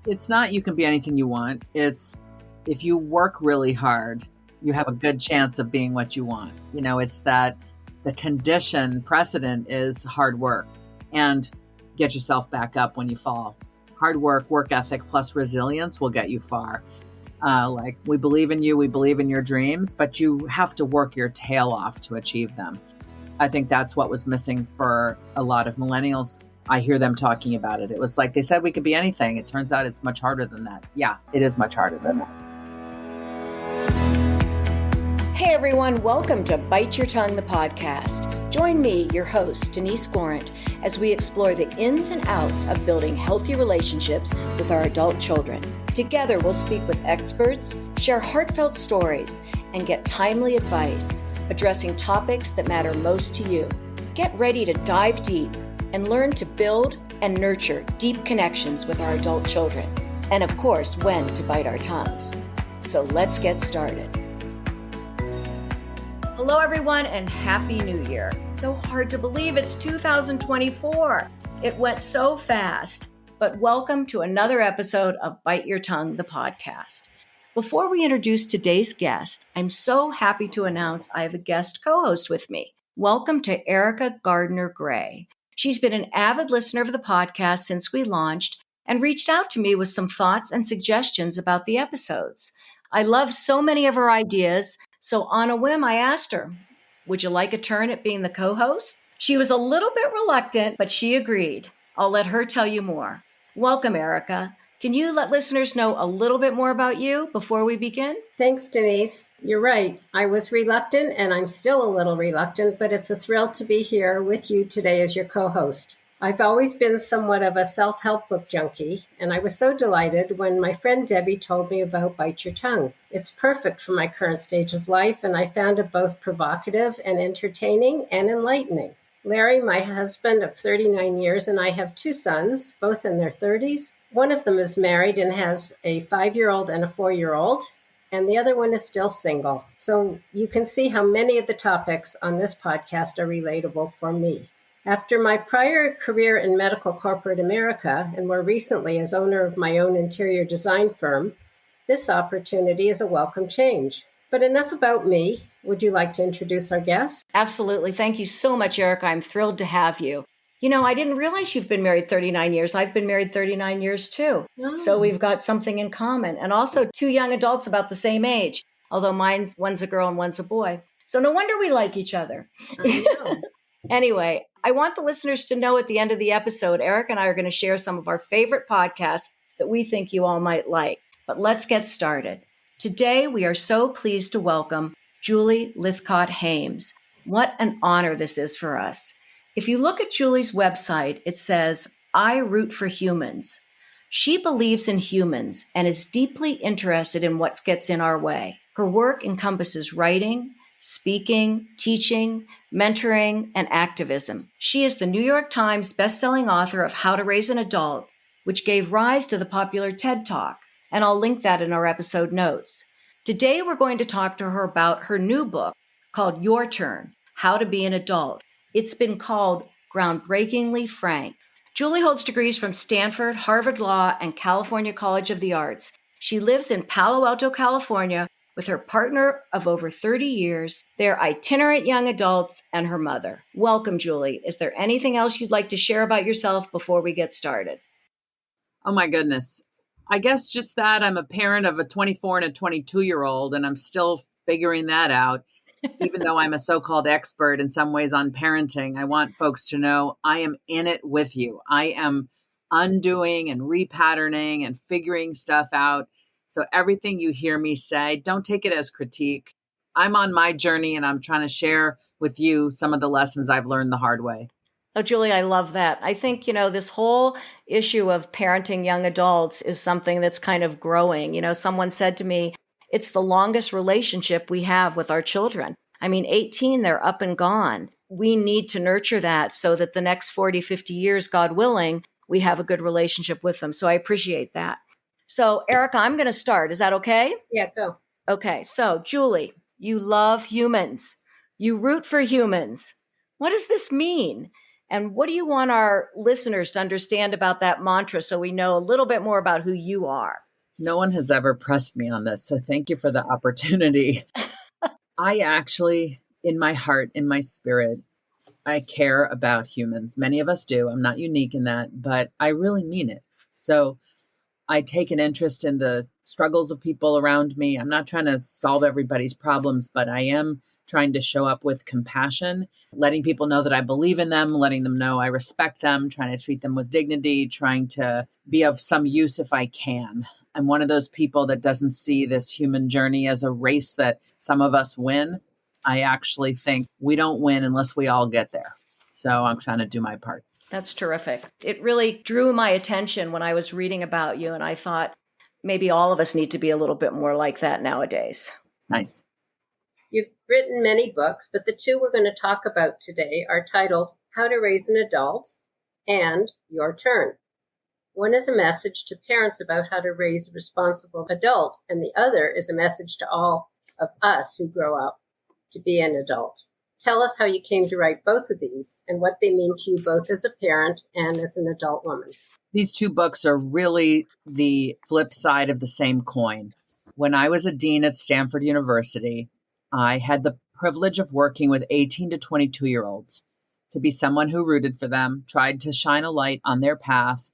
It's not you can be anything you want. It's if you work really hard, you have a good chance of being what you want. It's that the condition precedent is hard work and get yourself back up when you fall. Hard work ethic plus resilience will get you far. Like we believe in you, we believe in your dreams, but you have to work your tail off to achieve them. I think that's what was missing for a lot of millennials. I hear them talking about it. It was like they said we could be anything. It turns out it's much harder than that. Yeah, it is much harder than that. Hey everyone, welcome to Bite Your Tongue, the podcast. Join me, your host, Denise Gorant, as we explore the ins and outs of building healthy relationships with our adult children. Together, we'll speak with experts, share heartfelt stories, and get timely advice, addressing topics that matter most to you. Get ready to dive deep and learn to build and nurture deep connections with our adult children. And of course, when to bite our tongues. So let's get started. Hello, everyone, and Happy New Year. So hard to believe it's 2024. It went so fast, but welcome to another episode of Bite Your Tongue, the podcast. Before we introduce today's guest, I'm so happy to announce I have a guest co-host with me. Welcome to Erica Gardner-Gray. She's been an avid listener of the podcast since we launched and reached out to me with some thoughts and suggestions about the episodes. I love so many of her ideas. So on a whim, I asked her, would you like a turn at being the co-host? She was a little bit reluctant, but she agreed. I'll let her tell you more. Welcome, Erica. Can you let listeners know a little bit more about you before we begin? Thanks, Denise. You're right. I was reluctant, and I'm still a little reluctant, but it's a thrill to be here with you today as your co-host. I've always been somewhat of a self-help book junkie, and I was so delighted when my friend Debbie told me about Bite Your Tongue. It's perfect for my current stage of life, and I found it both provocative and entertaining and enlightening. Larry, my husband of 39 years, and I have two sons, both in their 30s. One of them is married and has a 5-year-old and a 4-year-old, and the other one is still single. So you can see how many of the topics on this podcast are relatable for me. After my prior career in medical corporate America, and more recently as owner of my own interior design firm, this opportunity is a welcome change. But enough about me. Would you like to introduce our guest? Absolutely. Thank you so much, Erica. I'm thrilled to have you. I didn't realize you've been married 39 years. I've been married 39 years too. Oh. So we've got something in common. And also two young adults about the same age, although one's a girl and one's a boy. So no wonder we like each other. I know. Anyway, I want the listeners to know at the end of the episode, Eric and I are going to share some of our favorite podcasts that we think you all might like. But let's get started. Today, we are so pleased to welcome Julie Lythcott-Haims. What an honor this is for us. If you look at Julie's website, it says, I root for humans. She believes in humans and is deeply interested in what gets in our way. Her work encompasses writing, speaking, teaching, mentoring, and activism. She is the New York Times bestselling author of How to Raise an Adult, which gave rise to the popular TED Talk, and I'll link that in our episode notes. Today, we're going to talk to her about her new book called Your Turn, How to Be an Adult. It's been called groundbreakingly frank. Julie holds degrees from Stanford, Harvard Law, and California College of the Arts. She lives in Palo Alto, California, with her partner of over 30 years, their itinerant young adults, and her mother. Welcome, Julie. Is there anything else you'd like to share about yourself before we get started? Oh my goodness. I guess just that I'm a parent of a 24 and a 22-year-old, and I'm still figuring that out. Even though I'm a so-called expert in some ways on parenting, I want folks to know I am in it with you. I am undoing and repatterning and figuring stuff out. So everything you hear me say, don't take it as critique. I'm on my journey and I'm trying to share with you some of the lessons I've learned the hard way. Oh, Julie, I love that. I think, this whole issue of parenting young adults is something that's kind of growing. Someone said to me, it's the longest relationship we have with our children. 18, they're up and gone. We need to nurture that so that the next 40, 50 years, God willing, we have a good relationship with them. So I appreciate that. So, Erica, I'm going to start. Is that okay? Yeah, go. Okay. So, Julie, you love humans. You root for humans. What does this mean? And what do you want our listeners to understand about that mantra so we know a little bit more about who you are? No one has ever pressed me on this, so thank you for the opportunity. I actually, in my heart, in my spirit, I care about humans. Many of us do. I'm not unique in that, but I really mean it. So I take an interest in the struggles of people around me. I'm not trying to solve everybody's problems, but I am trying to show up with compassion, letting people know that I believe in them, letting them know I respect them, trying to treat them with dignity, trying to be of some use if I can. I'm one of those people that doesn't see this human journey as a race that some of us win. I actually think we don't win unless we all get there. So I'm trying to do my part. That's terrific. It really drew my attention when I was reading about you, and I thought maybe all of us need to be a little bit more like that nowadays. Nice. You've written many books, but the two we're going to talk about today are titled How to Raise an Adult and Your Turn. One is a message to parents about how to raise a responsible adult, and the other is a message to all of us who grow up to be an adult. Tell us how you came to write both of these and what they mean to you both as a parent and as an adult woman. These two books are really the flip side of the same coin. When I was a dean at Stanford University, I had the privilege of working with 18 to 22-year-olds to be someone who rooted for them, tried to shine a light on their path,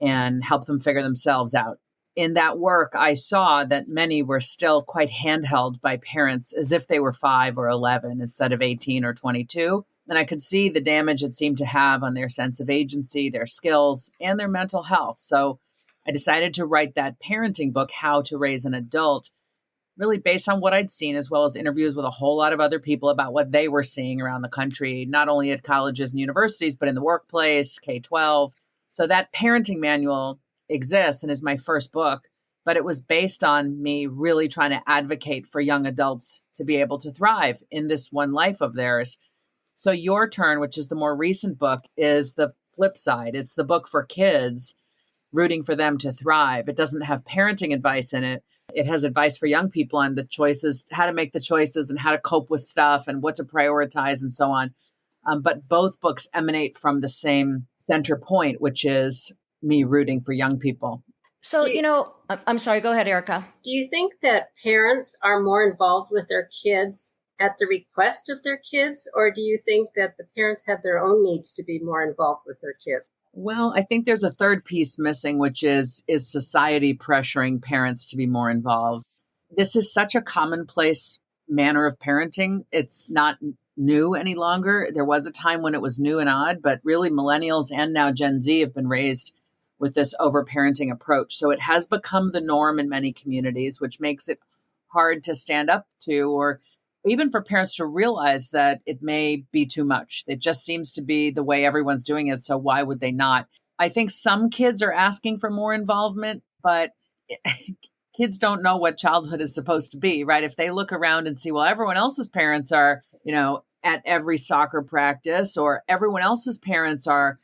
and help them figure themselves out. In that work, I saw that many were still quite handheld by parents as if they were 5 or 11 instead of 18 or 22. And I could see the damage it seemed to have on their sense of agency, their skills, and their mental health. So I decided to write that parenting book, How to Raise an Adult, really based on what I'd seen, as well as interviews with a whole lot of other people about what they were seeing around the country, not only at colleges and universities, but in the workplace, K-12. So that parenting manual exists and is my first book, but it was based on me really trying to advocate for young adults to be able to thrive in this one life of theirs. So Your Turn, which is the more recent book, is the flip side. It's the book for kids, rooting for them to thrive. It doesn't have parenting advice in it. It has advice for young people on the choices, how to make the choices and how to cope with stuff and what to prioritize and so on. But both books emanate from the same center point, which is me rooting for young people. So, I'm sorry, go ahead, Erica. Do you think that parents are more involved with their kids at the request of their kids, or do you think that the parents have their own needs to be more involved with their kids? Well, I think there's a third piece missing, which is society pressuring parents to be more involved. This is such a commonplace manner of parenting. It's not new any longer. There was a time when it was new and odd, but really millennials and now Gen Z have been raised with this overparenting approach. So it has become the norm in many communities, which makes it hard to stand up to, or even for parents to realize that it may be too much. It just seems to be the way everyone's doing it. So why would they not? I think some kids are asking for more involvement, but kids don't know what childhood is supposed to be, right? If they look around and see, well, everyone else's parents are, at every soccer practice, or everyone else's parents are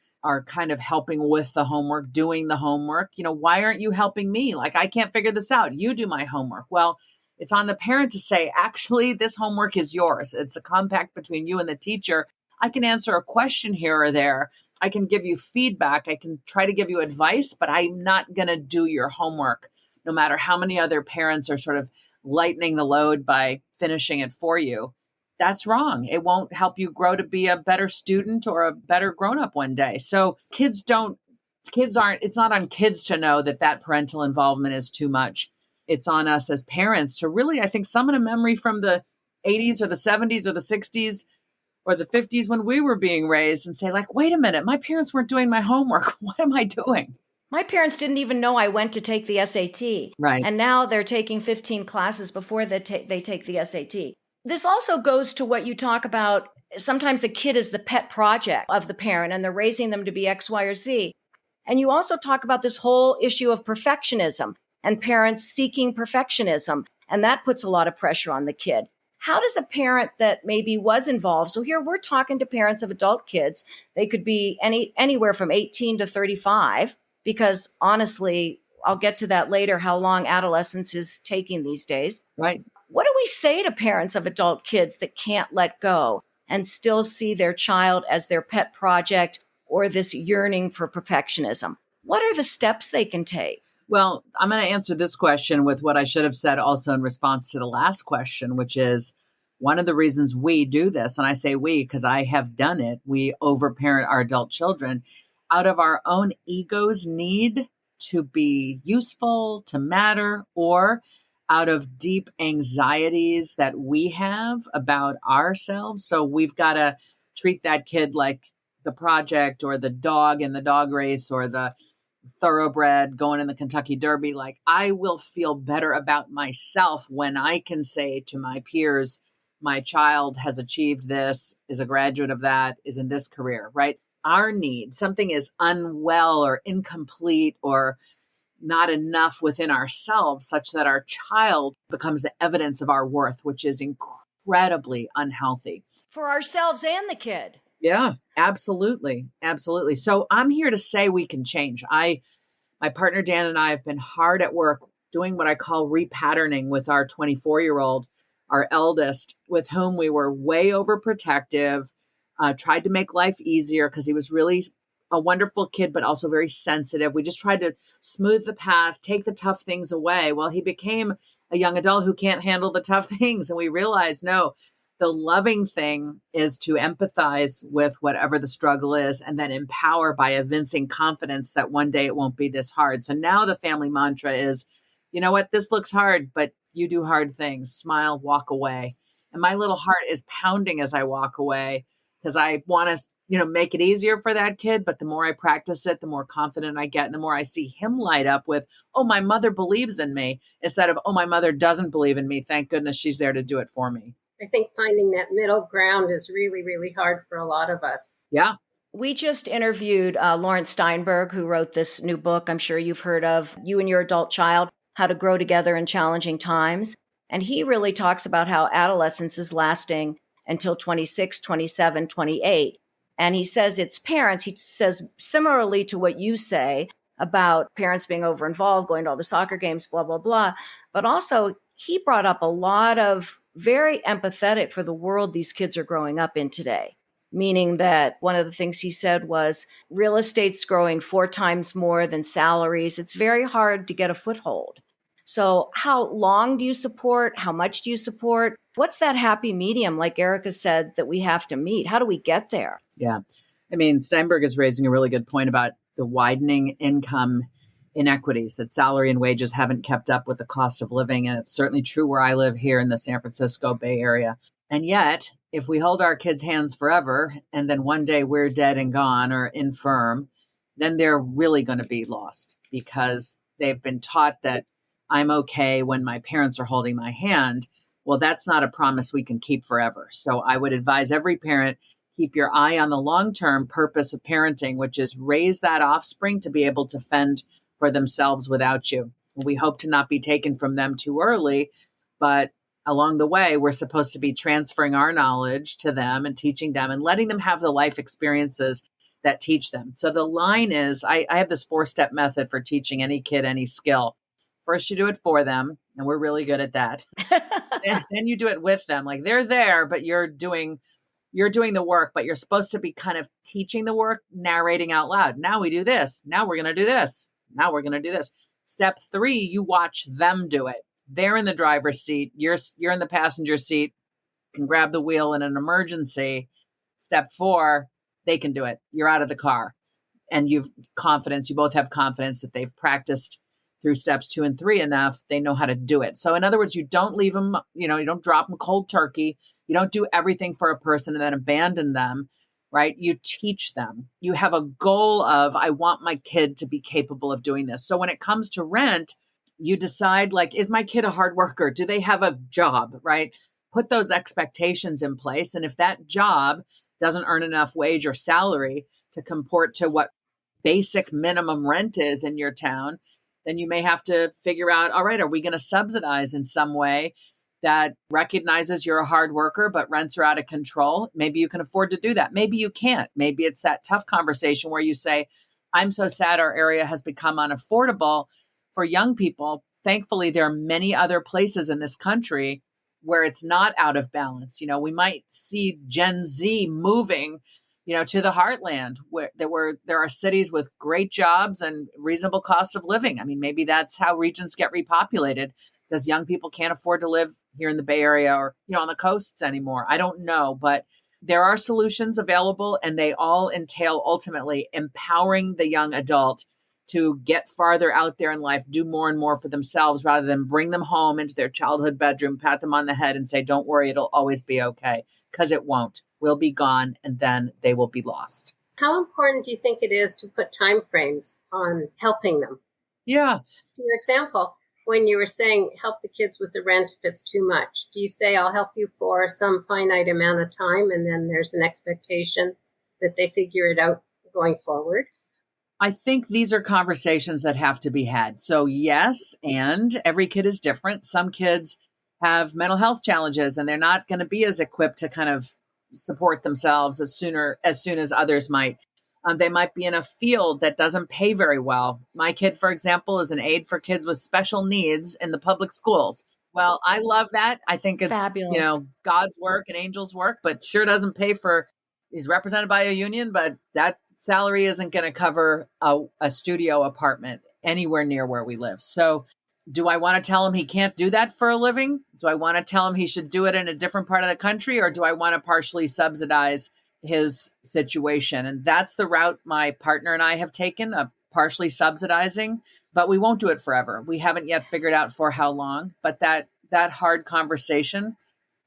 kind of helping with the homework, doing the homework. Why aren't you helping me? Like, I can't figure this out. You do my homework. Well, it's on the parent to say, actually, this homework is yours. It's a compact between you and the teacher. I can answer a question here or there. I can give you feedback. I can try to give you advice, but I'm not going to do your homework, no matter how many other parents are sort of lightening the load by finishing it for you. That's wrong. It won't help you grow to be a better student or a better grown-up one day. So it's not on kids to know that parental involvement is too much. It's on us as parents to really, I think, summon a memory from the 80s or the 70s or the 60s or the 50s when we were being raised and say, like, wait a minute, my parents weren't doing my homework. What am I doing? My parents didn't even know I went to take the SAT. Right. And now they're taking 15 classes before they take the SAT. This also goes to what you talk about. Sometimes a kid is the pet project of the parent and they're raising them to be X, Y, or Z. And you also talk about this whole issue of perfectionism and parents seeking perfectionism. And that puts a lot of pressure on the kid. How does a parent that maybe was involved? So here we're talking to parents of adult kids. They could be anywhere from 18 to 35, because honestly, I'll get to that later, how long adolescence is taking these days. Right. What do we say to parents of adult kids that can't let go? and still see their child as their pet project or this yearning for perfectionism? What are the steps they can take? Well, I'm going to answer this question with what I should have said also in response to the last question, which is one of the reasons we do this. And I say we because I have done it. We overparent our adult children out of our own ego's need to be useful, to matter, or out of deep anxieties that we have about ourselves. So we've got to treat that kid like the project or the dog in the dog race or the thoroughbred going in the Kentucky Derby. Like, I will feel better about myself when I can say to my peers, my child has achieved this, is a graduate of that, is in this career, right? Our need, something is unwell or incomplete or not enough within ourselves, such that our child becomes the evidence of our worth, which is incredibly unhealthy. For ourselves and the kid. Yeah, absolutely. Absolutely. So I'm here to say we can change. My partner, Dan, and I have been hard at work doing what I call repatterning with our 24-year-old, our eldest, with whom we were way overprotective, tried to make life easier because he was really a wonderful kid, but also very sensitive. We just tried to smooth the path, take the tough things away. Well, he became a young adult who can't handle the tough things. And we realized, no, the loving thing is to empathize with whatever the struggle is and then empower by evincing confidence that one day it won't be this hard. So now the family mantra is, you know what, this looks hard, but you do hard things. Smile, walk away. And my little heart is pounding as I walk away because I want to, make it easier for that kid. But the more I practice it, the more confident I get. And the more I see him light up with, oh, my mother believes in me, instead of, oh, my mother doesn't believe in me. Thank goodness she's there to do it for me. I think finding that middle ground is really, really hard for a lot of us. Yeah. We just interviewed Lawrence Steinberg, who wrote this new book I'm sure you've heard of, You and Your Adult Child, How to Grow Together in Challenging Times. And he really talks about how adolescence is lasting until 26, 27, 28. And he says it's parents. He says similarly to what you say about parents being over-involved, going to all the soccer games, blah, blah, blah. But also he brought up a lot of very empathetic for the world these kids are growing up in today. Meaning that one of the things he said was real estate's growing 4 times more than salaries. It's very hard to get a foothold. So how long do you support? How much do you support? What's that happy medium, like Erica said, that we have to meet? How do we get there? Yeah. I mean, Steinberg is raising a really good point about the widening income inequities, that salary and wages haven't kept up with the cost of living. And it's certainly true where I live here in the San Francisco Bay Area. And yet, if we hold our kids' hands forever, and then one day we're dead and gone or infirm, then they're really going to be lost because they've been taught that I'm okay when my parents are holding my hand. Well, that's not a promise we can keep forever. So I would advise every parent, keep your eye on the long-term purpose of parenting, which is raise that offspring to be able to fend for themselves without you. We hope to not be taken from them too early, but along the way, we're supposed to be transferring our knowledge to them and teaching them and letting them have the life experiences that teach them. So the line is, I have this 4-step method for teaching any kid any skill. First, you do it for them, and we're really good at that. Then you do it with them. Like, they're there, but you're doing the work, but you're supposed to be kind of teaching the work, narrating out loud. Now we do this. Now we're going to do this. Now we're going to do this. Step 3, you watch them do it. They're in the driver's seat. You're in the passenger seat, can grab the wheel in an emergency. Step 4, they can do it. You're out of the car and you've confidence. You both have confidence that they've practiced through steps 2 and 3 enough. They know how to do it. So in other words, you don't leave them, you don't drop them cold turkey. You don't do everything for a person and then abandon them, right? You teach them. You have a goal of, I want my kid to be capable of doing this. So when it comes to rent, you decide, like, is my kid a hard worker? Do they have a job, right? Put those expectations in place. And if that job doesn't earn enough wage or salary to comport to what basic minimum rent is in your town, then you may have to figure out, all right, are we going to subsidize in some way that recognizes you're a hard worker, but rents are out of control? Maybe you can afford to do that. Maybe you can't. Maybe it's that tough conversation where you say, I'm so sad our area has become unaffordable for young people. Thankfully, there are many other places in this country where it's not out of balance. We might see Gen Z moving, to the heartland where there are cities with great jobs and reasonable cost of living. I mean, maybe that's how regions get repopulated because young people can't afford to live here in the Bay Area or, on the coasts anymore. I don't know, but there are solutions available, and they all entail ultimately empowering the young adult to get farther out there in life, do more and more for themselves rather than bring them home into their childhood bedroom, pat them on the head and say, don't worry, it'll always be okay. Because it won't. We'll be gone and then they will be lost. How important do you think it is to put time frames on helping them? Yeah. For example, when you were saying help the kids with the rent if it's too much, do you say I'll help you for some finite amount of time and then there's an expectation that they figure it out going forward? I think these are conversations that have to be had. So yes, and every kid is different. Some kids have mental health challenges and they're not going to be as equipped to kind of support themselves as soon as others might. They might be in a field that doesn't pay very well. My kid, for example, is an aide for kids with special needs in the public schools. Well, I love that. I think it's, Fabulous. God's work and angels' work, but sure doesn't pay for, he's represented by a union, but that salary isn't going to cover a studio apartment anywhere near where we live. So do I want to tell him he can't do that for a living? Do I want to tell him he should do it in a different part of the country? Or do I want to partially subsidize his situation? And that's the route my partner and I have taken, partially subsidizing, but we won't do it forever. We haven't yet figured out for how long, but that hard conversation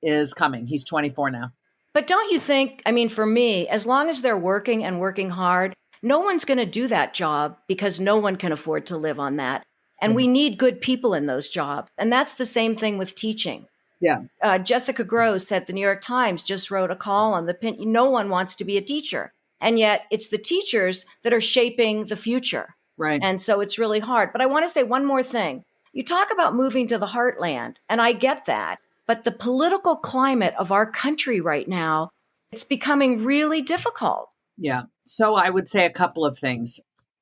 is coming. He's 24 now. But don't you think, for me, as long as they're working and working hard, no one's going to do that job because no one can afford to live on that. And we need good people in those jobs. And that's the same thing with teaching. Yeah. Jessica Gross at the New York Times just wrote a column. No one wants to be a teacher. And yet it's the teachers that are shaping the future. Right. And so it's really hard. But I want to say one more thing. You talk about moving to the heartland, and I get that. But the political climate of our country right now, it's becoming really difficult. Yeah. So I would say a couple of things.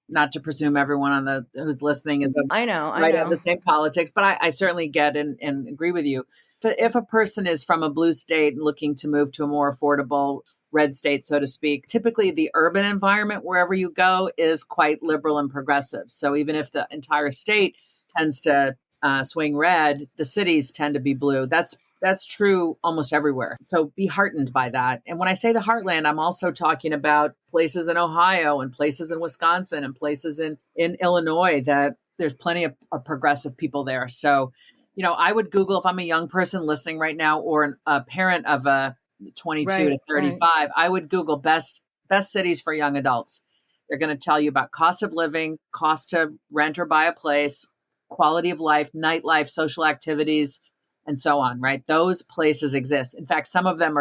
Not to presume everyone who's listening is I know. Have the same politics, but I certainly get and agree with you. If a person is from a blue state and looking to move to a more affordable red state, so to speak, typically the urban environment wherever you go is quite liberal and progressive. So even if the entire state tends to swing red, the cities tend to be blue. That's true almost everywhere. So be heartened by that. And when I say the heartland, I'm also talking about places in Ohio and places in Wisconsin and places in Illinois that there's plenty of progressive people there. So, I would Google, if I'm a young person listening right now or a parent of a 22 to 35, right. I would Google best cities for young adults. They're going to tell you about cost of living, cost to rent or buy a place, quality of life, nightlife, social activities, and so on, right? Those places exist. In fact, some of them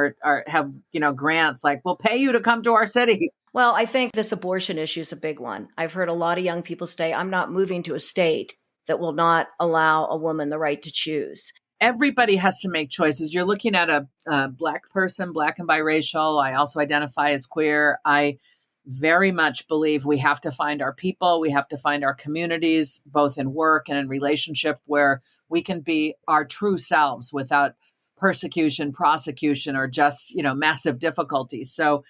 have grants like, we'll pay you to come to our city. Well, I think this abortion issue is a big one. I've heard a lot of young people say, I'm not moving to a state that will not allow a woman the right to choose. Everybody has to make choices. You're looking at a Black person, Black and biracial. I also identify as queer. I very much believe we have to find our people. We have to find our communities, both in work and in relationship, where we can be our true selves without persecution, prosecution, or just, massive difficulties. So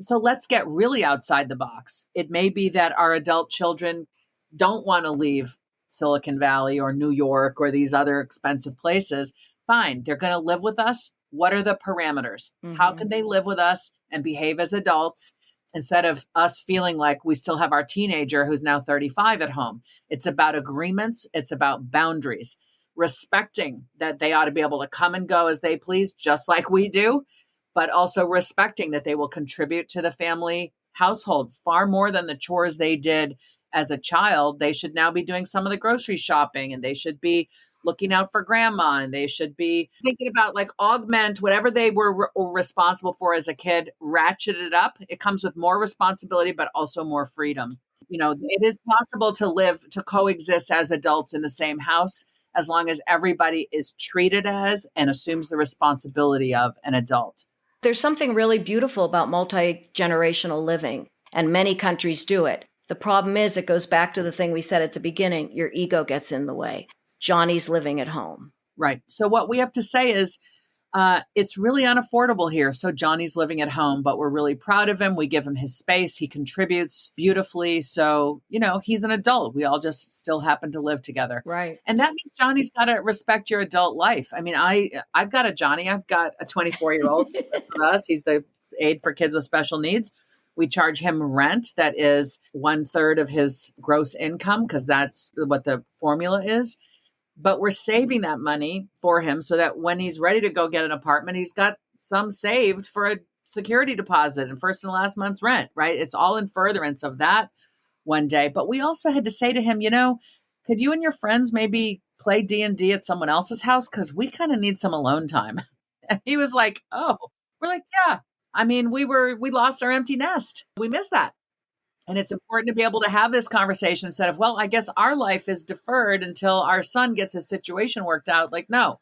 let's get really outside the box. It may be that our adult children don't want to leave Silicon Valley or New York or these other expensive places. Fine. They're going to live with us. What are the parameters? Mm-hmm. How can they live with us and behave as adults? Instead of us feeling like we still have our teenager who's now 35 at home. It's about agreements. It's about boundaries, respecting that they ought to be able to come and go as they please, just like we do, but also respecting that they will contribute to the family household far more than the chores they did as a child. They should now be doing some of the grocery shopping, and they should be looking out for grandma, and they should be thinking about augment whatever they were responsible for as a kid, ratchet it up. It comes with more responsibility, but also more freedom. It is possible to coexist as adults in the same house as long as everybody is treated as and assumes the responsibility of an adult. There's something really beautiful about multi-generational living, and many countries do it. The problem is it goes back to the thing we said at the beginning, your ego gets in the way. Johnny's living at home. Right. So what we have to say is it's really unaffordable here. So Johnny's living at home, but we're really proud of him. We give him his space. He contributes beautifully. So, he's an adult. We all just still happen to live together. Right. And that means Johnny's got to respect your adult life. I mean, I've got a Johnny. I've got a 24-year-old with us. He's the aide for kids with special needs. We charge him rent that is 1/3 of his gross income because that's what the formula is. But we're saving that money for him so that when he's ready to go get an apartment, he's got some saved for a security deposit and first and last month's rent, right? It's all in furtherance of that one day. But we also had to say to him, could you and your friends maybe play D&D at someone else's house? Because we kind of need some alone time. And he was like, oh, we're like, yeah. I mean, we lost our empty nest. We miss that. And it's important to be able to have this conversation instead of, well, I guess our life is deferred until our son gets his situation worked out. Like, no,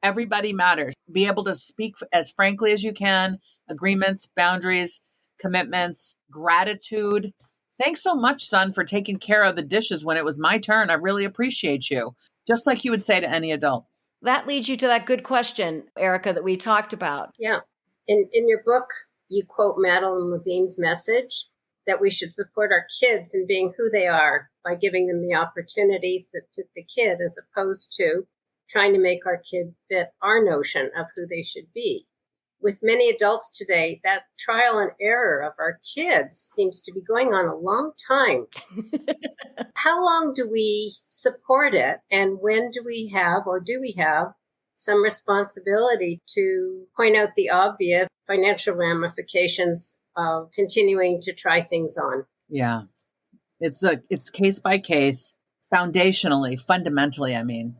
everybody matters. Be able to speak as frankly as you can, agreements, boundaries, commitments, gratitude. Thanks so much, son, for taking care of the dishes when it was my turn. I really appreciate you. Just like you would say to any adult. That leads you to that good question, Erica, that we talked about. Yeah. In your book, you quote Madeline Levine's message that we should support our kids in being who they are by giving them the opportunities that fit the kid as opposed to trying to make our kid fit our notion of who they should be. With many adults today, that trial and error of our kids seems to be going on a long time. How long do we support it? And when do we have, or do we have, some responsibility to point out the obvious financial ramifications of continuing to try things on? Yeah. It's case by case, foundationally, fundamentally, I mean.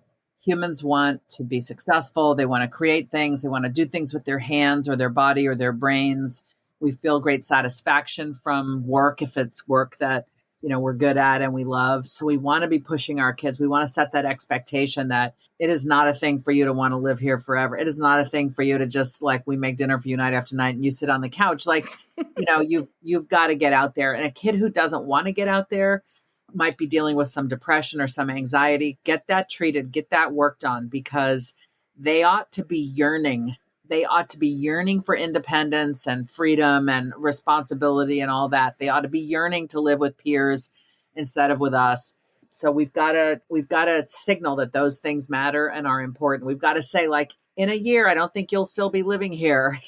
Humans want to be successful. They want to create things. They want to do things with their hands or their body or their brains. We feel great satisfaction from work if it's work that, we're good at and we love. So we want to be pushing our kids. We want to set that expectation that it is not a thing for you to want to live here forever. It is not a thing for you to just like we make dinner for you night after night and you sit on the couch. Like, you've got to get out there. And a kid who doesn't want to get out there might be dealing with some depression or some anxiety. Get that treated, get that worked on because they ought to be yearning. They ought to be yearning for independence and freedom and responsibility and all that. They ought to be yearning to live with peers instead of with us. So we've got to signal that those things matter and are important. We've got to say, like, in a year, I don't think you'll still be living here,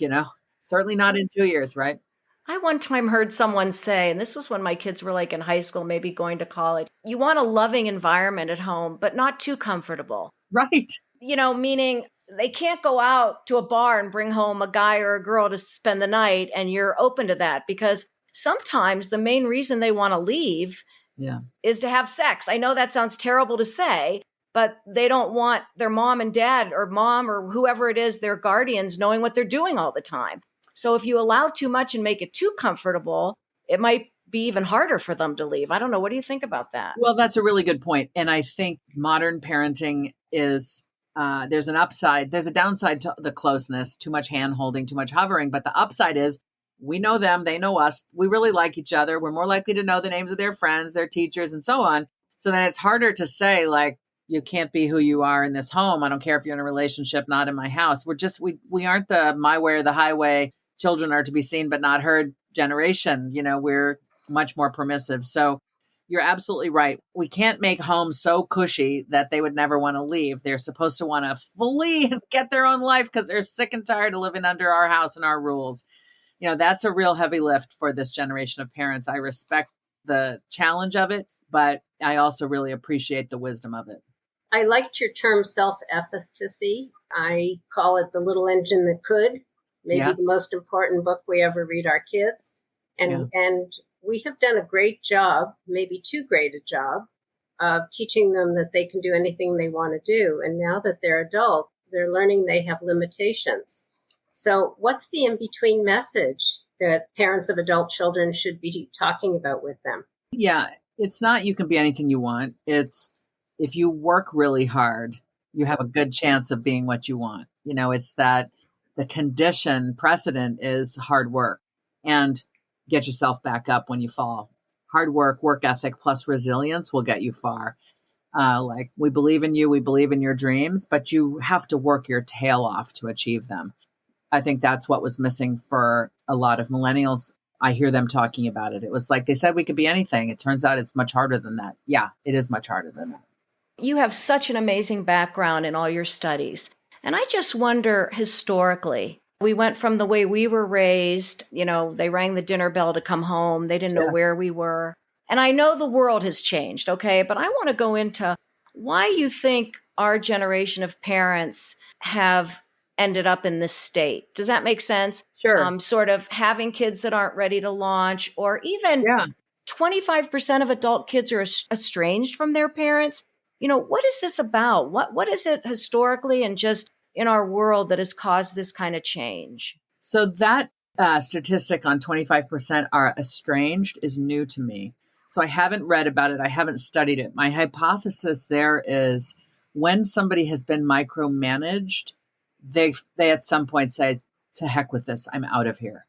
certainly not in 2 years, right? I one time heard someone say, and this was when my kids were like in high school, maybe going to college, you want a loving environment at home, but not too comfortable. Right. Meaning they can't go out to a bar and bring home a guy or a girl to spend the night and you're open to that because sometimes the main reason they want to leave is to have sex. I know that sounds terrible to say, but they don't want their mom and dad or mom or whoever it is, their guardians, knowing what they're doing all the time. So if you allow too much and make it too comfortable, it might be even harder for them to leave. I don't know. What do you think about that? Well, that's a really good point. And I think modern parenting is, there's an upside. There's a downside to the closeness, too much hand holding, too much hovering. But the upside is we know them, they know us. We really like each other. We're more likely to know the names of their friends, their teachers, and so on. So then it's harder to say, like, you can't be who you are in this home. I don't care if you're in a relationship, not in my house. We aren't the my way or the highway. Children are to be seen but not heard generation. We're much more permissive. So you're absolutely right. We can't make homes so cushy that they would never want to leave. They're supposed to want to flee and get their own life because they're sick and tired of living under our house and our rules. That's a real heavy lift for this generation of parents. I respect the challenge of it, but I also really appreciate the wisdom of it. I liked your term self-efficacy. I call it the little engine that could. Maybe the most important book we ever read our kids. And we have done a great job, maybe too great a job, of teaching them that they can do anything they want to do. And now that they're adults, they're learning they have limitations. So what's the in-between message that parents of adult children should be talking about with them? Yeah, it's not you can be anything you want. It's if you work really hard, you have a good chance of being what you want. It's that the condition precedent is hard work and get yourself back up when you fall. Hard work, work ethic plus resilience will get you far. Like, we believe in you, we believe in your dreams, but you have to work your tail off to achieve them. I think that's what was missing for a lot of millennials. I hear them talking about it. It was like they said we could be anything. It turns out it's much harder than that. Yeah, it is much harder than that. You have such an amazing background in all your studies. And I just wonder historically, we went from the way we were raised, they rang the dinner bell to come home. They didn't know Yes. where we were. And I know the world has changed, okay? But I want to go into why you think our generation of parents have ended up in this state. Does that make sense? Sure. Sort of having kids that aren't ready to launch, or even Yeah. 25% of adult kids are estranged from their parents. What is this about? What is it historically and just in our world that has caused this kind of change? So that statistic on 25% are estranged is new to me. So I haven't read about it. I haven't studied it. My hypothesis there is when somebody has been micromanaged, they at some point say, to heck with this, I'm out of here.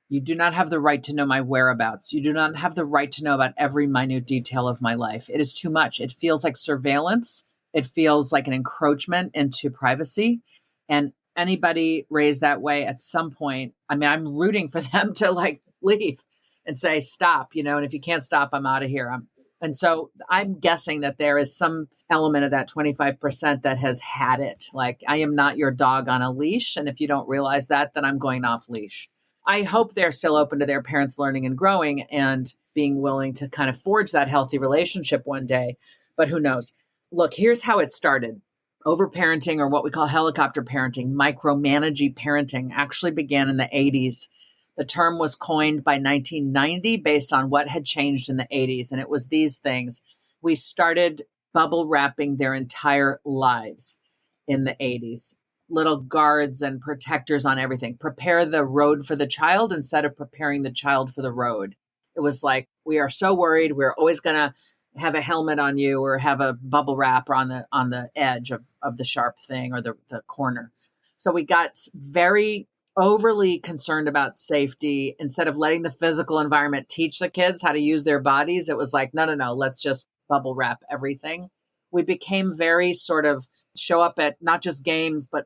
You do not have the right to know my whereabouts. You do not have the right to know about every minute detail of my life. It is too much. It feels like surveillance. It feels like an encroachment into privacy. And anybody raised that way at some point, I mean, I'm rooting for them to like leave and say, stop, and if you can't stop, I'm out of here. And so I'm guessing that there is some element of that 25% that has had it. Like, I am not your dog on a leash. And if you don't realize that, then I'm going off leash. I hope they're still open to their parents learning and growing and being willing to kind of forge that healthy relationship one day. But who knows? Look, here's how it started. Overparenting, or what we call helicopter parenting, micromanaging parenting, actually began in the 80s. The term was coined by 1990 based on what had changed in the 80s. And it was these things. We started bubble wrapping their entire lives in the 80s. Little guards and protectors on everything. Prepare the road for the child instead of preparing the child for the road. It was like, we are so worried. We're always going to have a helmet on you or have a bubble wrap on the edge of the sharp thing or the corner. So we got very overly concerned about safety instead of letting the physical environment teach the kids how to use their bodies. It was like, no, let's just bubble wrap everything. We became very sort of show up at not just games, but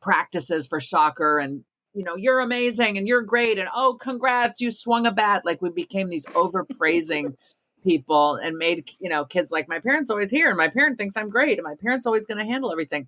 practices for soccer and, you're amazing and you're great. And, oh, congrats, you swung a bat. Like, we became these overpraising people and made, kids like, my parents always here and my parent thinks I'm great and my parent's always going to handle everything.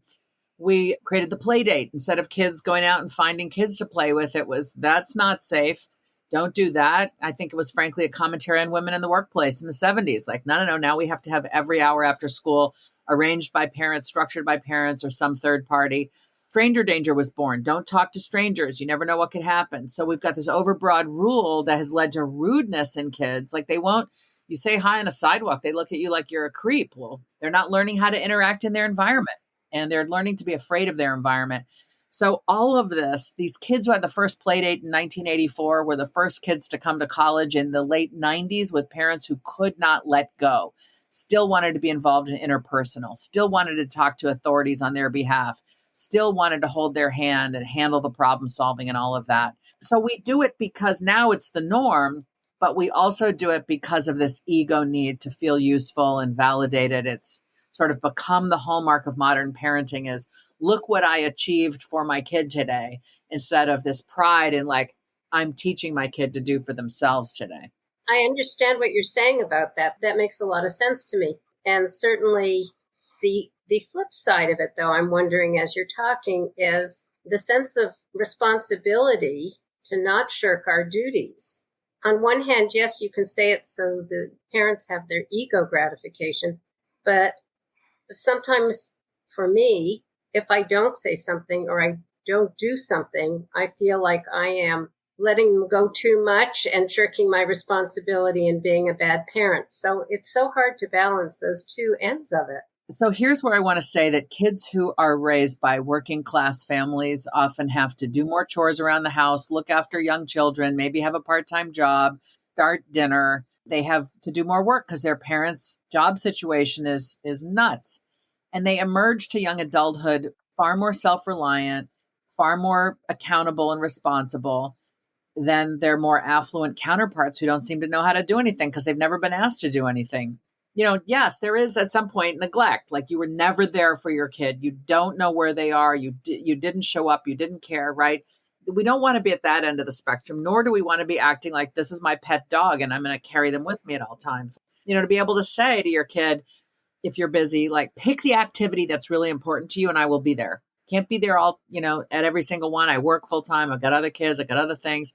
We created the play date instead of kids going out and finding kids to play with. It was, that's not safe. Don't do that. I think it was frankly a commentary on women in the workplace in the 70s. Like, no. Now we have to have every hour after school arranged by parents, structured by parents or some third party. Stranger danger was born. Don't talk to strangers. You never know what could happen. So we've got this overbroad rule that has led to rudeness in kids. Like, you say hi on a sidewalk, they look at you like you're a creep. Well, they're not learning how to interact in their environment and they're learning to be afraid of their environment. So all of this, these kids who had the first play date in 1984 were the first kids to come to college in the late 90s with parents who could not let go, still wanted to be involved in interpersonal, still wanted to talk to authorities on their behalf, still wanted to hold their hand and handle the problem solving and all of that. So we do it because now it's the norm, but we also do it because of this ego need to feel useful and validated. It's sort of become the hallmark of modern parenting is, look what I achieved for my kid today, instead of this pride in like, I'm teaching my kid to do for themselves today. I understand what you're saying about that. That makes a lot of sense to me. And certainly the flip side of it, though, I'm wondering as you're talking, is the sense of responsibility to not shirk our duties. On one hand, yes, you can say it so the parents have their ego gratification, but sometimes for me, if I don't say something or I don't do something, I feel like I am letting them go too much and shirking my responsibility and being a bad parent. So it's so hard to balance those two ends of it. So here's where I want to say that kids who are raised by working class families often have to do more chores around the house, look after young children, maybe have a part-time job, start dinner. They have to do more work because their parents' job situation is nuts. And they emerge to young adulthood far more self-reliant, far more accountable and responsible than their more affluent counterparts who don't seem to know how to do anything because they've never been asked to do anything. Yes, there is at some point neglect. Like you were never there for your kid. You don't know where they are. You didn't show up. You didn't care, right? We don't want to be at that end of the spectrum, nor do we want to be acting like this is my pet dog and I'm going to carry them with me at all times. To be able to say to your kid, if you're busy, like pick the activity that's really important to you and I will be there. Can't be there all, at every single one. I work full time. I've got other kids. I've got other things,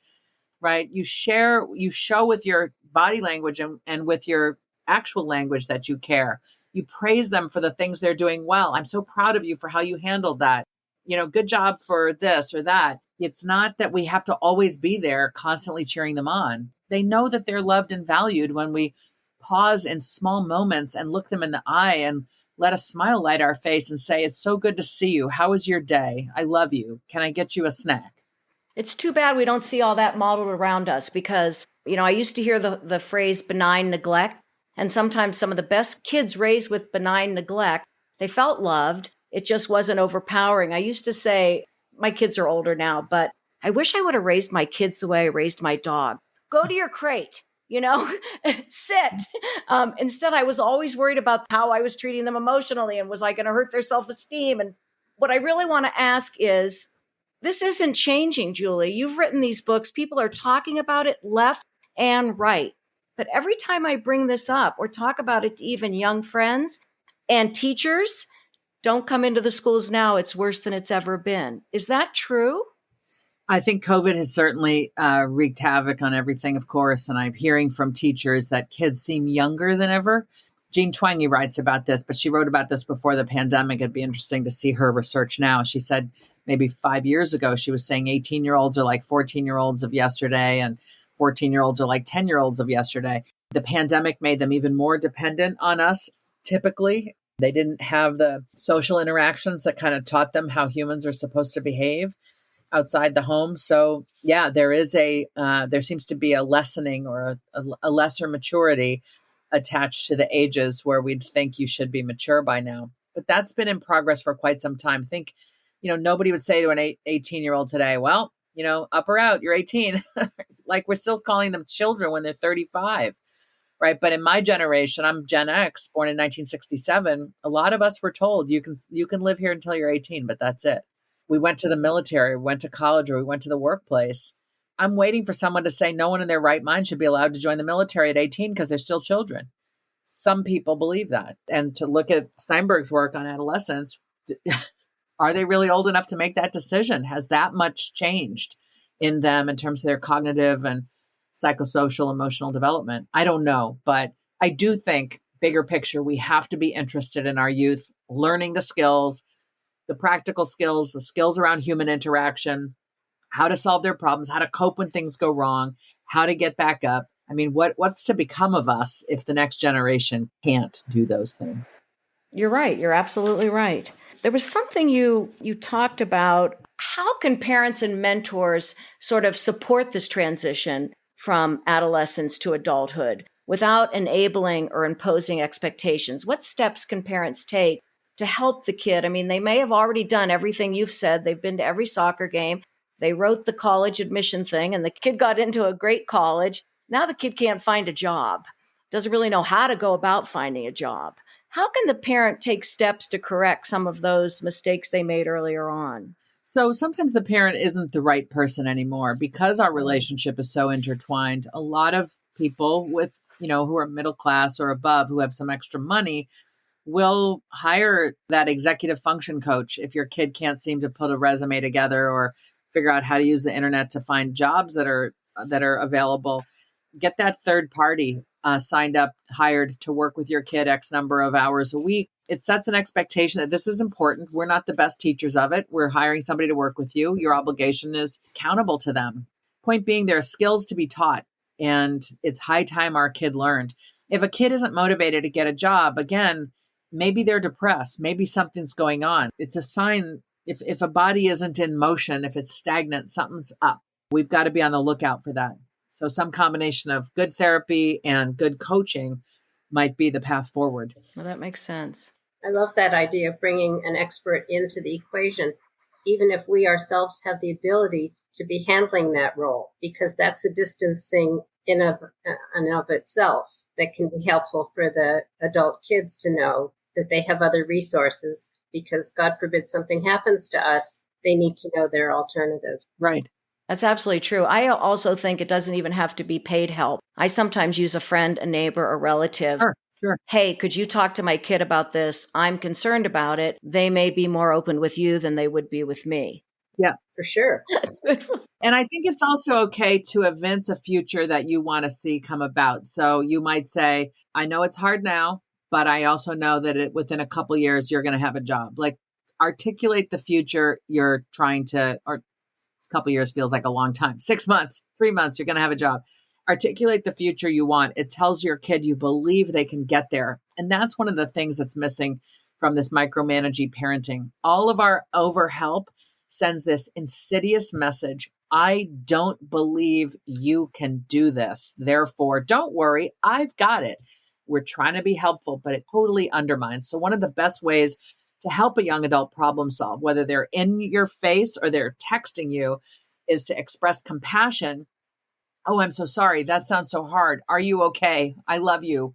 right? You show with your body language and with your actual language that you care. You praise them for the things they're doing well. I'm so proud of you for how you handled that. Good job for this or that. It's not that we have to always be there constantly cheering them on. They know that they're loved and valued when we pause in small moments and look them in the eye and let a smile light our face and say, it's so good to see you. How was your day? I love you. Can I get you a snack? It's too bad we don't see all that modeled around us because, I used to hear the phrase benign neglect. And sometimes some of the best kids raised with benign neglect, they felt loved. It just wasn't overpowering. I used to say, my kids are older now, but I wish I would have raised my kids the way I raised my dog. Go to your crate, sit. Instead, I was always worried about how I was treating them emotionally and was I going to hurt their self-esteem? And what I really want to ask is, this isn't changing, Julie. You've written these books. People are talking about it left and right. But every time I bring this up or talk about it to even young friends and teachers, don't come into the schools now. It's worse than it's ever been. Is that true? I think COVID has certainly wreaked havoc on everything, of course. And I'm hearing from teachers that kids seem younger than ever. Jean Twenge writes about this, but she wrote about this before the pandemic. It'd be interesting to see her research now. She said maybe 5 years ago, she was saying 18-year-olds are like 14-year-olds of yesterday and 14-year-olds are like 10-year-olds of yesterday. The pandemic made them even more dependent on us. Typically, they didn't have the social interactions that kind of taught them how humans are supposed to behave outside the home. So yeah, there seems to be a lessening or a lesser maturity attached to the ages where we'd think you should be mature by now. But that's been in progress for quite some time. I think, nobody would say to an 18-year-old today, well, up or out, you're 18. Like we're still calling them children when they're 35, right? But in my generation, I'm Gen X, born in 1967. A lot of us were told you can live here until you're 18, but that's it. We went to the military, we went to college, or we went to the workplace. I'm waiting for someone to say no one in their right mind should be allowed to join the military at 18 because they're still children. Some people believe that. And to look at Steinberg's work on adolescence, are they really old enough to make that decision? Has that much changed in them in terms of their cognitive and psychosocial, emotional development? I don't know, but I do think bigger picture, we have to be interested in our youth, learning the skills, the practical skills, the skills around human interaction, how to solve their problems, how to cope when things go wrong, how to get back up. I mean, what's to become of us if the next generation can't do those things? You're right. You're absolutely right. There was something you talked about. How can parents and mentors sort of support this transition from adolescence to adulthood without enabling or imposing expectations? What steps can parents take to help the kid? I mean, they may have already done everything you've said. They've been to every soccer game. They wrote the college admission thing and the kid got into a great college. Now the kid can't find a job, doesn't really know how to go about finding a job. How can the parent take steps to correct some of those mistakes they made earlier on? So sometimes the parent isn't the right person anymore because our relationship is so intertwined. A lot of people with, who are middle class or above, who have some extra money, will hire that executive function coach if your kid can't seem to put a resume together or figure out how to use the internet to find jobs that are available. Get that third party signed up, hired to work with your kid X number of hours a week. It sets an expectation that this is important. We're not the best teachers of it. We're hiring somebody to work with you. Your obligation is accountable to them. Point being, there are skills to be taught, and it's high time our kid learned. If a kid isn't motivated to get a job, again, maybe they're depressed. Maybe something's going on. It's a sign. If a body isn't in motion, if it's stagnant, something's up. We've got to be on the lookout for that. So some combination of good therapy and good coaching might be the path forward. Well, that makes sense. I love that idea of bringing an expert into the equation, even if we ourselves have the ability to be handling that role, because that's a distancing in and of itself. that can be helpful for the adult kids to know that they have other resources because God forbid something happens to us, they need to know their alternatives. Right. That's absolutely true. I also think it doesn't even have to be paid help. I sometimes use a friend, a neighbor, a relative. Sure. Hey, could you talk to my kid about this? I'm concerned about it. They may be more open with you than they would be with me. Yeah. For sure. And I think it's also okay to evince a future that you want to see come about. So you might say, I know it's hard now, but I also know that within a couple years, you're going to have a job. Like articulate the future you're trying to, or a couple years feels like a long time. 6 months, 3 months, you're going to have a job. Articulate the future you want. It tells your kid you believe they can get there. And that's one of the things that's missing from this micromanaging parenting. All of our overhelp sends this insidious message. I don't believe you can do this. Therefore, don't worry. I've got it. We're trying to be helpful, but it totally undermines. So one of the best ways to help a young adult problem solve, whether they're in your face or they're texting you, is to express compassion. Oh, I'm so sorry. That sounds so hard. Are you okay? I love you.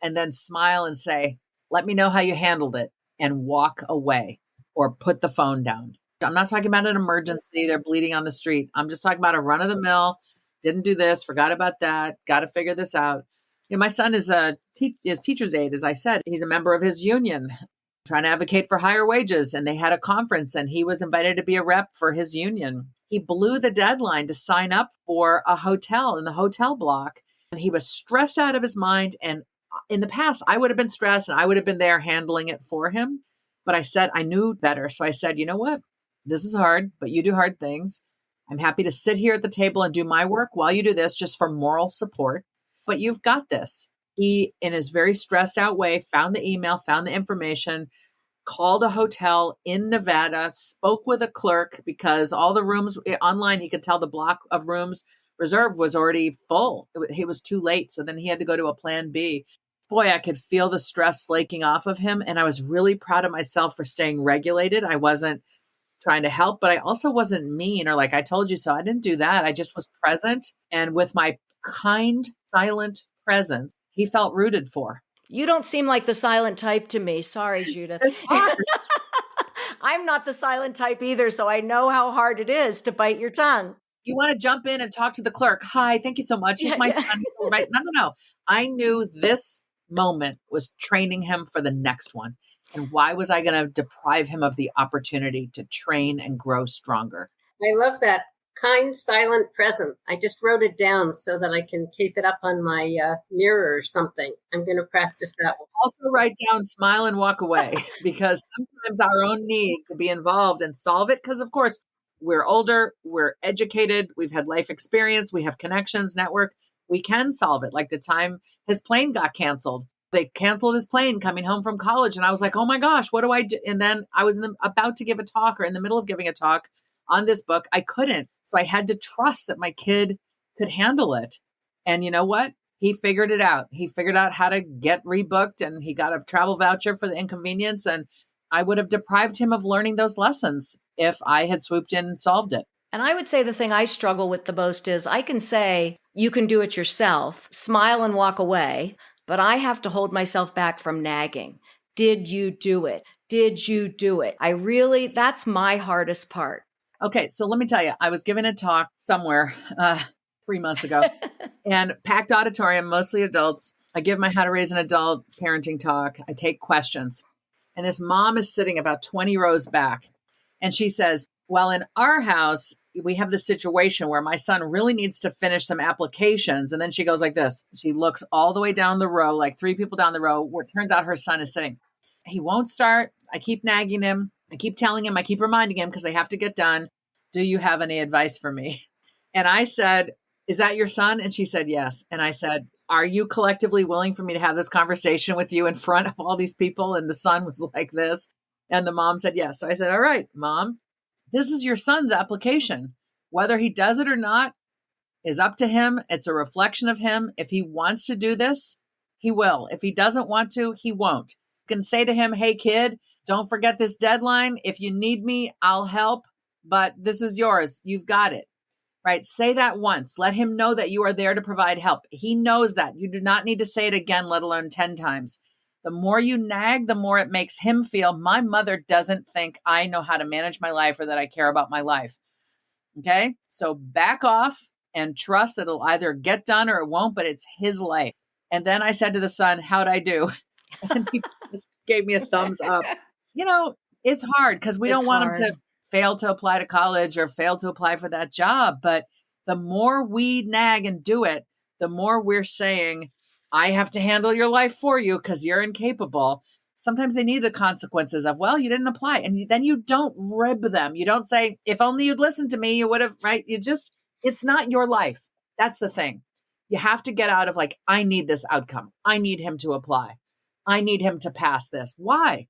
And then smile and say, let me know how you handled it, and walk away or put the phone down. I'm not talking about an emergency. They're bleeding on the street. I'm just talking about a run of the mill. Didn't do this, forgot about that. Got to figure this out. My son is is teacher's aide, as I said. He's a member of his union, trying to advocate for higher wages. And they had a conference and he was invited to be a rep for his union. He blew the deadline to sign up for a hotel in the hotel block. And he was stressed out of his mind. And in the past, I would have been stressed and I would have been there handling it for him. But I said, I knew better. So I said, you know what? This is hard, but you do hard things. I'm happy to sit here at the table and do my work while you do this, just for moral support. But you've got this. He, in his very stressed out way, found the email, found the information, called a hotel in Nevada, spoke with a clerk because all the rooms online, he could tell the block of rooms reserved was already full. It was too late. So then he had to go to a plan B. Boy, I could feel the stress slaking off of him. And I was really proud of myself for staying regulated. I wasn't trying to help, but I also wasn't mean or like, I told you so. I didn't do that. I just was present. And with my kind, silent presence, he felt rooted for. You don't seem like the silent type to me. Sorry, Judith. It's hard. I'm not the silent type either, so I know how hard it is to bite your tongue. You want to jump in and talk to the clerk. Hi, thank you so much. He's my son. Right? No. I knew this moment was training him for the next one. And why was I going to deprive him of the opportunity to train and grow stronger? I love that kind, silent presence. I just wrote it down so that I can tape it up on my mirror or something. I'm going to practice that one. Also write down, smile and walk away, because sometimes our own need to be involved and solve it, because of course, we're older, we're educated, we've had life experience, we have connections, network. We can solve it. Like the time his plane got canceled. They canceled his plane coming home from college. And I was like, oh my gosh, what do I do? And then I was about to give a talk or in the middle of giving a talk on this book. I couldn't. So I had to trust that my kid could handle it. And you know what? He figured it out. He figured out how to get rebooked and he got a travel voucher for the inconvenience. And I would have deprived him of learning those lessons if I had swooped in and solved it. And I would say the thing I struggle with the most is I can say, you can do it yourself, smile and walk away, but I have to hold myself back from nagging. Did you do it? Did you do it? That's my hardest part. Okay, so let me tell you, I was giving a talk somewhere 3 months ago and packed auditorium, mostly adults. I give my How to Raise an Adult parenting talk. I take questions. And this mom is sitting about 20 rows back. And she says, well, in our house, we have this situation where my son really needs to finish some applications. And then she goes like this. She looks all the way down the row, like 3 people down the row, where it turns out her son is sitting. He won't start. I keep nagging him. I keep telling him, I keep reminding him because they have to get done. Do you have any advice for me? And I said, is that your son? And she said, yes. And I said, are you collectively willing for me to have this conversation with you in front of all these people? And the son was like this. And the mom said, yes. So I said, all right, Mom, this is your son's application. Whether he does it or not is up to him. It's a reflection of him. If he wants to do this, he will. If he doesn't want to, he won't. You can say to him, hey, kid, don't forget this deadline. If you need me, I'll help. But this is yours. You've got it. right? Say that once. Let him know that you are there to provide help. He knows that. You do not need to say it again, let alone 10 times. The more you nag, the more it makes him feel, my mother doesn't think I know how to manage my life or that I care about my life. Okay. So back off and trust that it'll either get done or it won't, but it's his life. And then I said to the son, how'd I do? And he just gave me a thumbs up. It's hard because we don't want him to fail to apply to college or fail to apply for that job. But the more we nag and do it, the more we're saying, I have to handle your life for you because you're incapable. Sometimes they need the consequences of, well, you didn't apply. And then you don't rib them. You don't say, if only you'd listened to me, you would have, right? It's not your life. That's the thing. You have to get out of like, I need this outcome. I need him to apply. I need him to pass this. Why?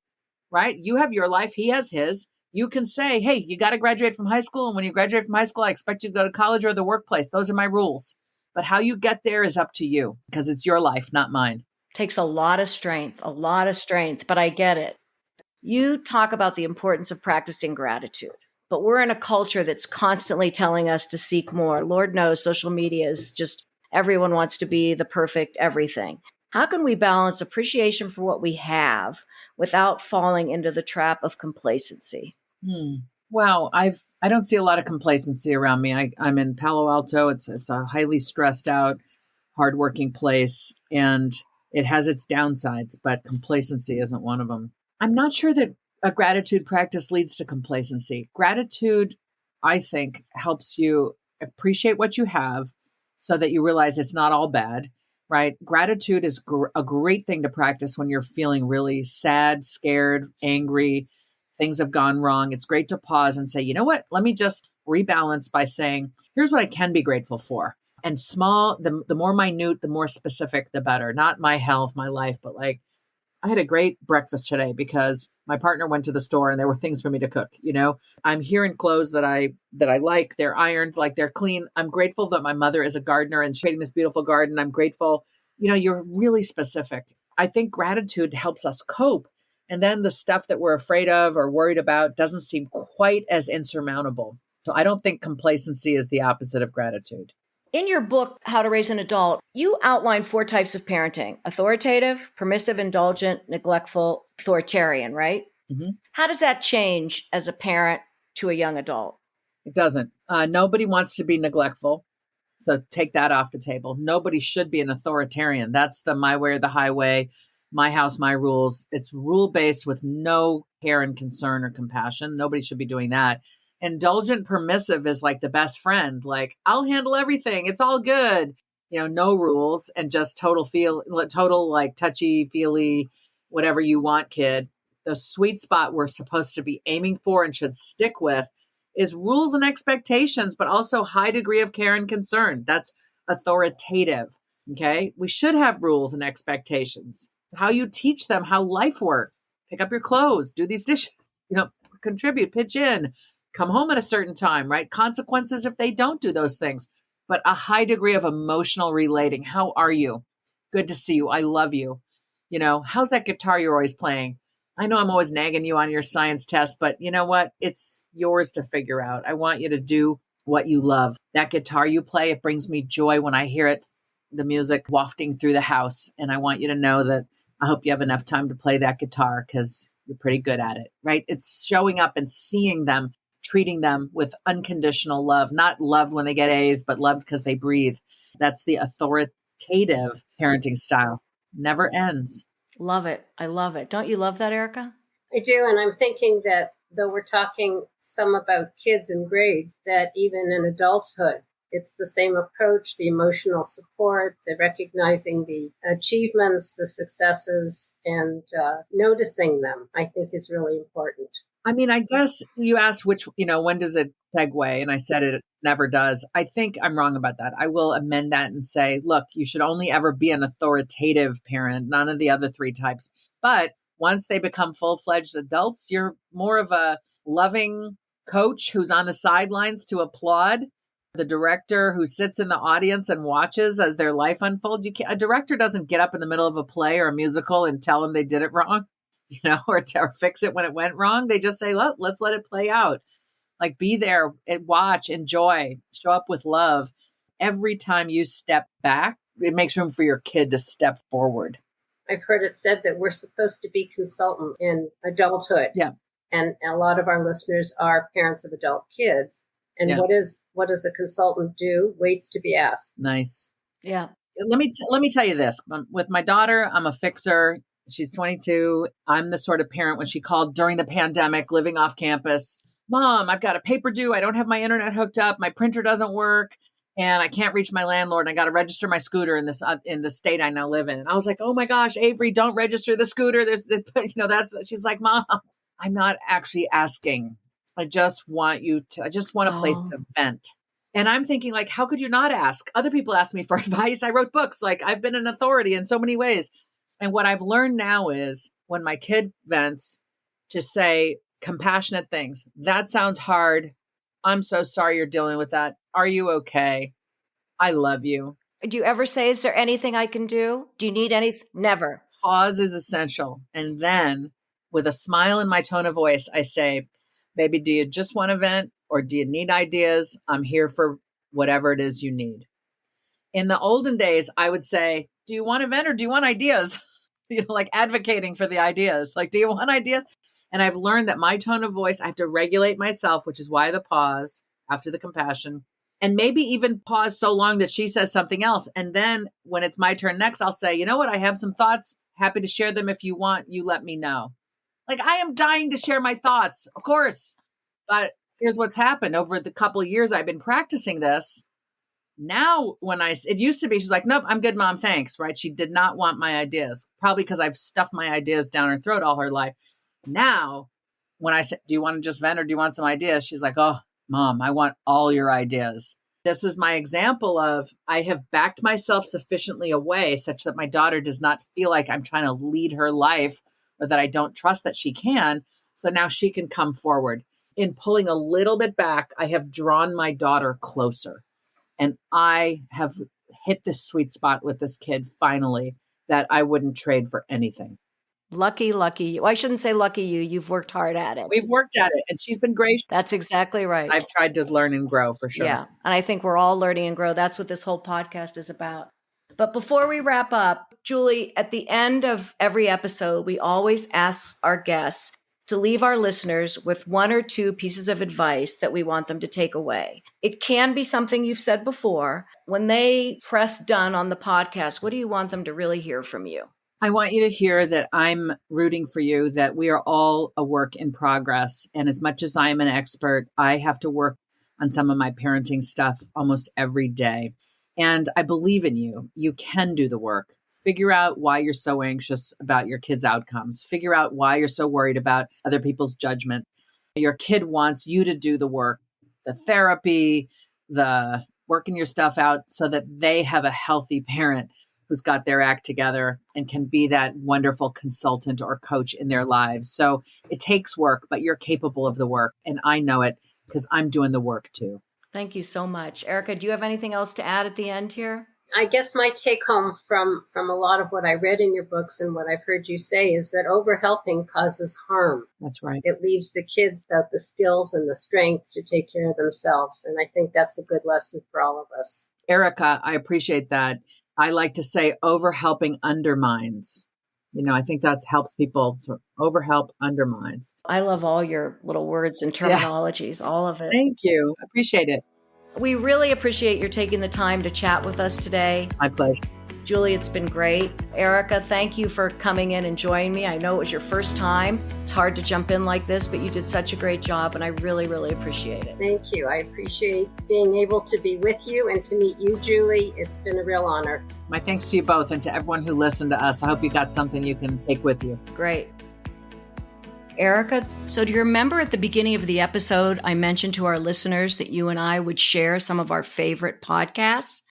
Right? You have your life. He has his. You can say, hey, you got to graduate from high school. And when you graduate from high school, I expect you to go to college or the workplace. Those are my rules. But how you get there is up to you because it's your life, not mine. Takes a lot of strength, but I get it. You talk about the importance of practicing gratitude, but we're in a culture that's constantly telling us to seek more. Lord knows social media is just, everyone wants to be the perfect everything. How can we balance appreciation for what we have without falling into the trap of complacency? Wow, I don't see a lot of complacency around me. I'm in Palo Alto. It's a highly stressed out, hardworking place, and it has its downsides, but complacency isn't one of them. I'm not sure that a gratitude practice leads to complacency. Gratitude, I think, helps you appreciate what you have so that you realize it's not all bad, right? Gratitude is a great thing to practice when you're feeling really sad, scared, angry, things have gone wrong. It's great to pause and say, you know what? Let me just rebalance by saying, here's what I can be grateful for. And small, the more minute, the more specific, the better. Not my health, my life, but like, I had a great breakfast today because my partner went to the store and there were things for me to cook. I'm here in clothes that I like. They're ironed, like they're clean. I'm grateful that my mother is a gardener and creating this beautiful garden. I'm grateful. You're really specific. I think gratitude helps us cope. And then the stuff that we're afraid of or worried about doesn't seem quite as insurmountable. So I don't think complacency is the opposite of gratitude. In your book, How to Raise an Adult, you outline 4 types of parenting: authoritative, permissive, indulgent, neglectful, authoritarian, right? Mm-hmm. How does that change as a parent to a young adult? It doesn't. Nobody wants to be neglectful. So take that off the table. Nobody should be an authoritarian. That's the my way or the highway, my house, my rules. It's rule-based with no care and concern or compassion. Nobody should be doing that. Indulgent permissive is like the best friend. Like, I'll handle everything. It's all good. No rules and just total like touchy feely, whatever you want, kid. The sweet spot we're supposed to be aiming for and should stick with is rules and expectations, but also high degree of care and concern. That's authoritative. Okay. We should have rules and expectations. How you teach them how life works. Pick up your clothes, do these dishes, contribute, pitch in. Come home at a certain time, right? Consequences if they don't do those things, but a high degree of emotional relating. How are you? Good to see you. I love you. How's that guitar you're always playing? I know I'm always nagging you on your science test, but you know what? It's yours to figure out. I want you to do what you love. That guitar you play, it brings me joy when I hear it, the music wafting through the house. And I want you to know that I hope you have enough time to play that guitar because you're pretty good at it, right? It's showing up and seeing them, treating them with unconditional love, not loved when they get A's, but loved because they breathe. That's the authoritative parenting style. Never ends. Love it. I love it. Don't you love that, Erica? I do. And I'm thinking that though we're talking some about kids and grades, that even in adulthood, it's the same approach, the emotional support, the recognizing the achievements, the successes, and noticing them, I think is really important. I mean, I guess you asked when does it segue? And I said it never does. I think I'm wrong about that. I will amend that and say, look, you should only ever be an authoritative parent, none of the other 3 types. But once they become full-fledged adults, you're more of a loving coach who's on the sidelines to applaud, the director who sits in the audience and watches as their life unfolds. A director doesn't get up in the middle of a play or a musical and tell them they did it wrong. Or fix it when it went wrong. They just say, well, let's let it play out. Like be there and watch, enjoy, show up with love. Every time you step back, it makes room for your kid to step forward. I've heard it said that we're supposed to be consultants in adulthood. Yeah. And a lot of our listeners are parents of adult kids. And Yeah. what does a consultant do? Waits to be asked. Nice. Yeah. Let me tell you this. With my daughter, I'm a fixer. She's 22. I'm the sort of parent when she called during the pandemic, living off campus. Mom, I've got a paper due. I don't have my internet hooked up. My printer doesn't work. And I can't reach my landlord. And I got to register my scooter in the state I now live in. And I was like, oh my gosh, Avery, don't register the scooter. She's like, Mom, I'm not actually asking. I just want a place to vent. And I'm thinking, like, how could you not ask? Other people ask me for advice. I wrote books. Like, I've been an authority in so many ways. And what I've learned now is when my kid vents, to say compassionate things. That sounds hard. I'm so sorry you're dealing with that. Are you okay? I love you. Do you ever say, is there anything I can do? Do you need anything? Never. Pause is essential. And then with a smile in my tone of voice, I say, baby, do you just want to vent or do you need ideas? I'm here for whatever it is you need. In the olden days, I would say, do you want to vent or do you want ideas? Like advocating for the ideas. Like, do you want ideas? And I've learned that my tone of voice, I have to regulate myself, which is why the pause after the compassion, and maybe even pause so long that she says something else. And then when it's my turn next, I'll say, you know what? I have some thoughts. Happy to share them. If you want, you let me know. Like, I am dying to share my thoughts, of course. But here's what's happened over the couple of years I've been practicing this. Now, it used to be, she's like, nope, I'm good, Mom, thanks, right? She did not want my ideas, probably because I've stuffed my ideas down her throat all her life. Now, when I said, do you want to just vent or do you want some ideas? She's like, oh, Mom, I want all your ideas. This is my example of I have backed myself sufficiently away such that my daughter does not feel like I'm trying to lead her life or that I don't trust that she can. So now she can come forward. In pulling a little bit back, I have drawn my daughter closer. And I have hit this sweet spot with this kid finally that I wouldn't trade for anything. Lucky you. I shouldn't say lucky you. You've worked hard at it. We've worked at it and she's been gracious. That's exactly right. I've tried to learn and grow for sure. Yeah. And I think we're all learning and grow. That's what this whole podcast is about. But before we wrap up, Julie, at the end of every episode, we always ask our guests to leave our listeners with one or two pieces of advice that we want them to take away. It can be something you've said before. When they press done on the podcast, what do you want them to really hear from you? I want you to hear that I'm rooting for you, that we are all a work in progress. And as much as I am an expert, I have to work on some of my parenting stuff almost every day. And I believe in you. You can do the work. Figure out why you're so anxious about your kids' outcomes. Figure out why you're so worried about other people's judgment. Your kid wants you to do the work, the therapy, the working your stuff out so that they have a healthy parent who's got their act together and can be that wonderful consultant or coach in their lives. So it takes work, but you're capable of the work. And I know it because I'm doing the work too. Thank you so much. Erica, do you have anything else to add at the end here? I guess my take home from a lot of what I read in your books and what I've heard you say is that overhelping causes harm. That's right. It leaves the kids without the skills and the strength to take care of themselves. And I think that's a good lesson for all of us. Erica, I appreciate that. I like to say overhelping undermines. I think that helps people. So overhelp undermines. I love all your little words and terminologies, all of it. Thank you. Appreciate it. We really appreciate your taking the time to chat with us today. My pleasure. Julie, it's been great. Erica, thank you for coming in and joining me. I know it was your first time. It's hard to jump in like this, but you did such a great job, and I really, really appreciate it. Thank you. I appreciate being able to be with you and to meet you, Julie. It's been a real honor. My thanks to you both and to everyone who listened to us. I hope you got something you can take with you. Great. Erica, so do you remember at the beginning of the episode, I mentioned to our listeners that you and I would share some of our favorite podcasts?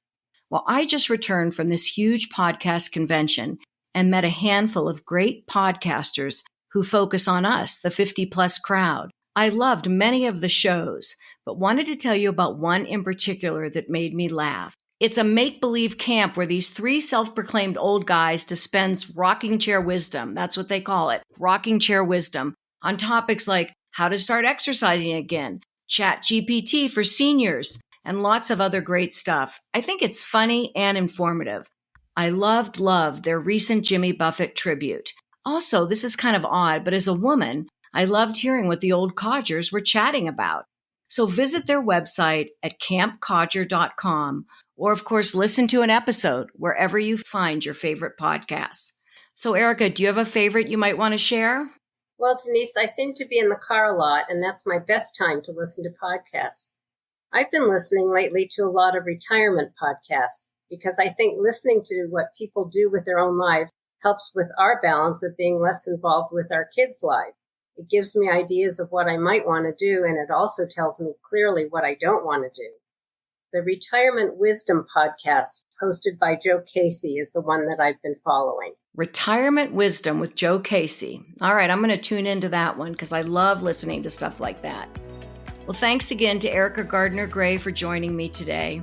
Well, I just returned from this huge podcast convention and met a handful of great podcasters who focus on us, the 50-plus crowd. I loved many of the shows, but wanted to tell you about one in particular that made me laugh. It's a make-believe camp where these three self-proclaimed old guys dispense rocking chair wisdom. That's what they call it, rocking chair wisdom, on topics like how to start exercising again, ChatGPT for seniors, and lots of other great stuff. I think it's funny and informative. I loved their recent Jimmy Buffett tribute. Also, this is kind of odd, but as a woman, I loved hearing what the old codgers were chatting about. So visit their website at campcodger.com, or of course, listen to an episode wherever you find your favorite podcasts. So Erica, do you have a favorite you might want to share? Well, Denise, I seem to be in the car a lot, and that's my best time to listen to podcasts. I've been listening lately to a lot of retirement podcasts because I think listening to what people do with their own lives helps with our balance of being less involved with our kids' lives. It gives me ideas of what I might want to do, and it also tells me clearly what I don't want to do. The Retirement Wisdom podcast, hosted by Joe Casey, is the one that I've been following. Retirement Wisdom with Joe Casey. All right, I'm going to tune into that one because I love listening to stuff like that. Well, thanks again to Erica Gardner-Gray for joining me today.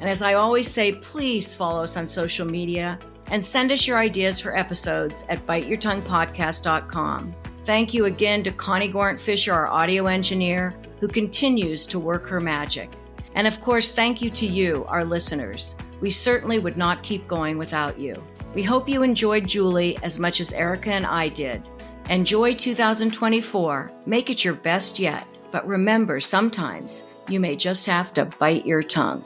And as I always say, please follow us on social media and send us your ideas for episodes at biteyourtonguepodcast.com. Thank you again to Connie Gorant-Fisher, our audio engineer, who continues to work her magic. And of course, thank you to you, our listeners. We certainly would not keep going without you. We hope you enjoyed Julie as much as Erica and I did. Enjoy 2024. Make it your best yet. But remember, sometimes you may just have to bite your tongue.